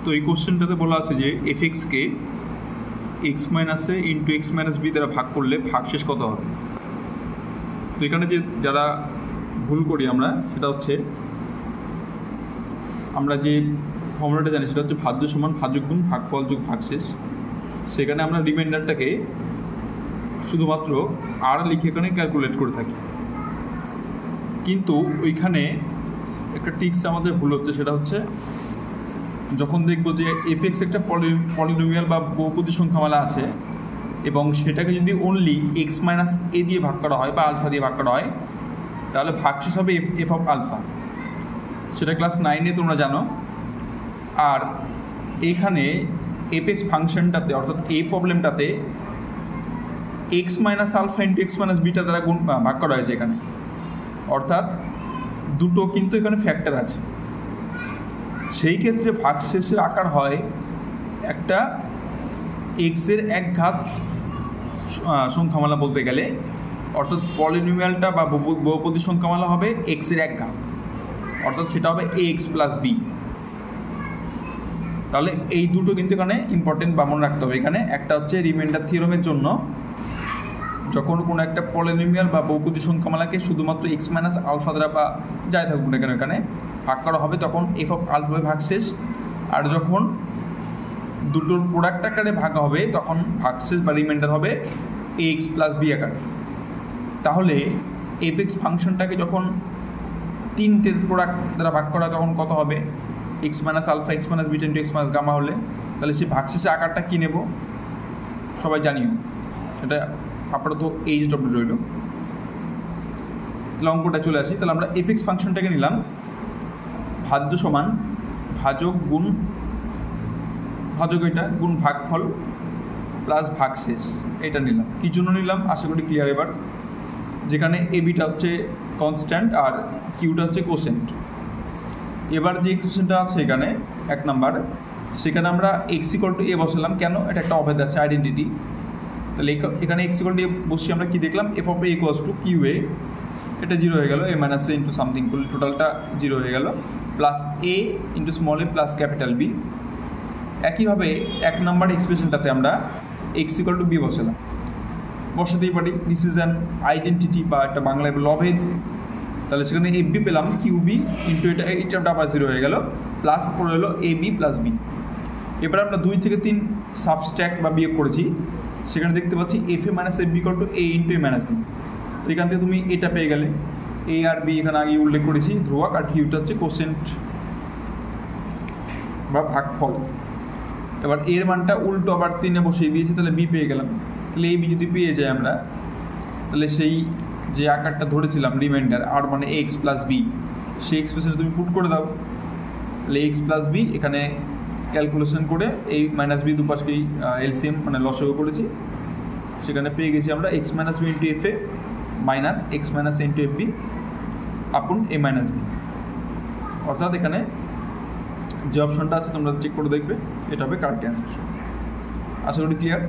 তো এই কোশ্চেনটাতে বলা আছে যে এফএক্সকে এক্স মাইনাসে ইন্টু এক্স মাইনাস বি দ্বারা ভাগ করলে ভাগশেষ কত হবে। তো এখানে যে যারা ভুল করি আমরা সেটা হচ্ছে আমরা যে ফর্মুলাটা জানি সেটা হচ্ছে ভাজ্য সমান ভাজক গুণ ভাগফল যোগ ভাগশেষ। সেখানে আমরা রিমাইন্ডারটাকে শুধুমাত্র আর লিখে এখানে ক্যালকুলেট করে থাকি, কিন্তু ওইখানে একটা ট্রিক্স আমাদের ভুল হচ্ছে। সেটা হচ্ছে যখন দেখবো যে এফএক্স একটা পলিনোমিয়াল বা বহুপদী সংখ্যামালা আছে এবং সেটাকে যদি অনলি এক্স মাইনাস এ দিয়ে ভাগ করা হয় বা আলফা দিয়ে ভাগ করা হয় তাহলে ভাগশেষ হবে এফ অফ আলফা। সেটা ক্লাস 9-এ তোমরা জানো। আর এইখানে এফএক্স ফাংশনটাতে অর্থাৎ এই প্রবলেমটাতে X minus alpha into x minus beta দ্বারা ভাগ করা হয়েছে এখানে, অর্থাৎ দুটো কিন্তু এখানে ফ্যাক্টর আছে। সেই ক্ষেত্রে ভাগশেষের আকার হয় একটা এক্সের এক ঘাত সংখ্যামালা বলতে গেলে, অর্থাৎ পলিনোমিয়ালটা বা বহুপদী সংখ্যামালা হবে এক্সের এক ঘাত, অর্থাৎ সেটা হবে এ এক্স প্লাস বি। তাহলে এই দুটো কিন্তু এখানে ইম্পর্টেন্ট বা মনে রাখতে হবে। এখানে একটা হচ্ছে রিমাইন্ডার থিওরামের জন্য যখন কোনো একটা পলিনোমিয়াল বা বহুপদী সংখ্যামালাকে শুধুমাত্র এক্স মাইনাস আলফা দ্বারা বা যাই থাকুক না কেন এখানে ভাগ করা হবে তখন এফ অফ আলফা ভাগশেষ, আর যখন দুটোর প্রোডাক্ট আকারে ভাগ হবে তখন ভাগশেষ বা রিমাইন্ডার হবে এ এক্স প্লাস বি আকারে। তাহলে এফ এক্স ফাংশনটাকে যখন তিনটের প্রোডাক্ট দ্বারা ভাগ করা তখন কত হবে, x minus alpha x minus beta into x minus gamma হলে তাহলে সেই ভাগশেষের আকারটা কী নেব সবাই জানিও, এটা আপাতত এইচডব্লিউ রইল। তাহলে অঙ্কটা চলে আসি। তাহলে আমরা এফএক্স ফাংশনটাকে নিলাম ভাজ্য সমান ভাজক গুণ ভাজক এটা গুণ ভাগফল প্লাস ভাগশেষ, এটা নিলাম। কী জন্য নিলাম আশা করি ক্লিয়ার এবার। যেখানে এ বিটা হচ্ছে কনস্ট্যান্ট আর কিউটা হচ্ছে কোসেন্ট। এবার যে এক্সপ্রেশনটা আছে এখানে 1 নাম্বার, সেখানে আমরা এক্স ইকুয়াল টু এ বসালাম। কেন? এটা একটা অভেদ আছে, আইডেন্টিটি। তাহলে এখানে এক্স ইকুয়াল টু এ বসিয়ে আমরা কী দেখলাম, F of A equals to Q A, এটা 0 হয়ে গেল, A minus A into something করলে টোটালটা 0 হয়ে গেল, plus A into small A plus capital B. একইভাবে 1 নাম্বার এক্সপ্রেশনটাতে আমরা এক্স ইকুয়াল টু বি বসাতেই পারি। দিস ইজ অ্যান আইডেন্টিটি বা একটা বাংলায় অভেদ। তাহলে সেখানে এফ বি পেলাম কিউ বি ইন্টু এটা আবার 0 হয়ে গেল, প্লাস পড়ে হলো এ বি প্লাস বি। এবার আমরা 2 থেকে 3 সাবস্ট্রাক্ট বা বিয়োগ করেছি, সেখানে দেখতে পাচ্ছি f a minus f b equal to a into a minus b. তো এখান থেকে তুমি এটা পেয়ে গেলে, এ আর বি এখানে আগে উল্লেখ করেছি ধ্রুবক, আর কিউটা হচ্ছে কোসেন্ট বা ভাগফল। এবার এর মানটা উল্টো আবার 3-এ বসিয়ে দিয়েছি, তাহলে বি পেয়ে গেলাম। তাহলে এই বি যদি পেয়ে যাই আমরা, তাহলে সেই যে আকারটা ধরেছিলাম রিমাইন্ডার আর মানে এক্স প্লাস বি, সেই এক্সপ্রেশনে তুমি পুট করে দাও। তাহলে এক্স প্লাস বি এখানে ক্যালকুলেশন করে এই মাইনাস বি দুপাশকেই এলসিএম মানে লসগু করেছি, সেখানে পেয়ে গেছি আমরা x minus b into f a minus x minus into f b upon a minus B. অর্থাৎ এখানে যে অপশনটা আছে তোমরা চেক করে দেখবে, এটা হবে কারেক্ট অ্যান্সার। আশা করি ক্লিয়ার।